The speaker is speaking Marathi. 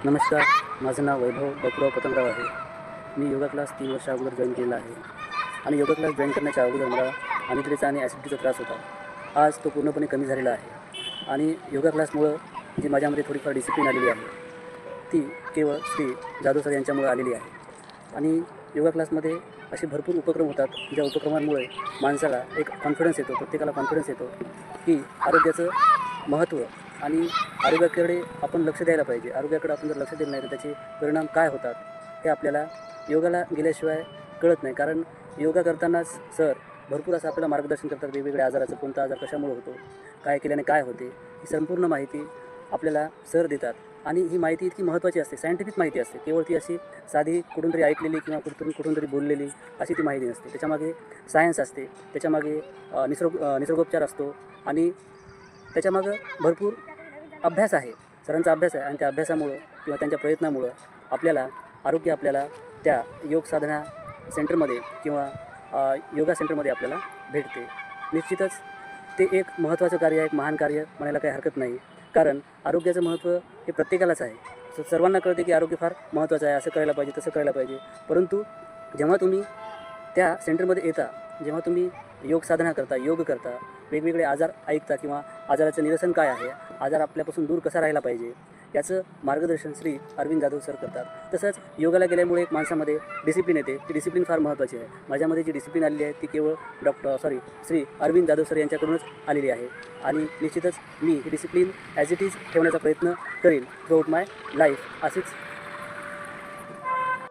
नमस्कार, माझं नाव वैभव बकुराव पतंगराव आहे. मी योगा क्लास 3 वर्ष अगोदर जॉईन केलेला आहे आणि योगा क्लास जॉईन करण्याच्या अगोदर मला अनिद्रेचा आणि ॲसिडिटीचा त्रास होता. आज तो पूर्णपणे कमी झालेला आहे आणि योगा क्लासमुळं जी माझ्यामध्ये थोडीफार डिसिप्लिन आलेली आहे, ती केवळ श्री जाधव सर यांच्यामुळे आलेली आहे. आणि योगा क्लासमध्ये असे भरपूर उपक्रम होतात, ज्या उपक्रमांमुळे माणसाला एक कॉन्फिडन्स येतो, प्रत्येकाला कॉन्फिडन्स येतो की आरोग्याचं महत्त्व आणि आरोग्याकडे आपण लक्ष द्यायला पाहिजे. आरोग्याकडे आपण जर लक्ष दिलं नाही तर त्याचे परिणाम काय होतात हे आपल्याला योगाला गेल्याशिवाय कळत नाही. कारण योगा करतानाच सर भरपूर असं आपल्याला मार्गदर्शन करतात, वेगवेगळ्या आजाराचं, कोणता आजार कशामुळे होतो, काय केल्याने काय होते, ही संपूर्ण माहिती आपल्याला सर देतात. आणि ही माहिती इतकी महत्त्वाची असते, सायंटिफिक माहिती असते. केवळ ती अशी साधी कुठून तरी ऐकलेली किंवा कुठून तरी बोललेली अशी ती माहिती नसते. त्याच्यामागे सायन्स असते, त्याच्यामागे निसर्गोपचार असतो आणि त्याच्यामागं भरपूर अभ्यास आहे, सरांचा अभ्यास आहे. आणि त्या अभ्यासामुळं किंवा त्यांच्या प्रयत्नामुळं आपल्याला त्या योग साधना सेंटरमध्ये किंवा योगा सेंटरमध्ये आपल्याला भेटते. निश्चितच ते एक महत्त्वाचं कार्य आहे, एक महान कार्य म्हणायला काही हरकत नाही. कारण आरोग्याचं महत्त्व हे प्रत्येकालाच आहे. सर्वांना कळते की आरोग्य फार महत्त्वाचं आहे, असं करायला पाहिजे, तसं करायला पाहिजे. परंतु जेव्हा तुम्ही त्या सेंटरमध्ये येता, जेव्हा तुम्ही योग साधना करता, योग करता, वेगवेगळे आजार ऐकता किंवा आजाराचं निरसन काय आहे, आजार आपल्यापासून दूर कसा राहायला पाहिजे, याचं मार्गदर्शन श्री अरविंद जाधव सर करतात. तसंच योगाला गेल्यामुळे एक माणसामध्ये डिसिप्लिन येते. ती डिसिप्लिन फार महत्त्वाची आहे. माझ्यामध्ये जी डिसिप्लिन आलेली आहे ती केवळ श्री अरविंद जाधव सर यांच्याकडूनच आलेली आहे. आणि निश्चितच मी ही डिसिप्लिन ॲज इट इज ठेवण्याचा प्रयत्न करेन थ्रूआउट माय लाईफ. अशीच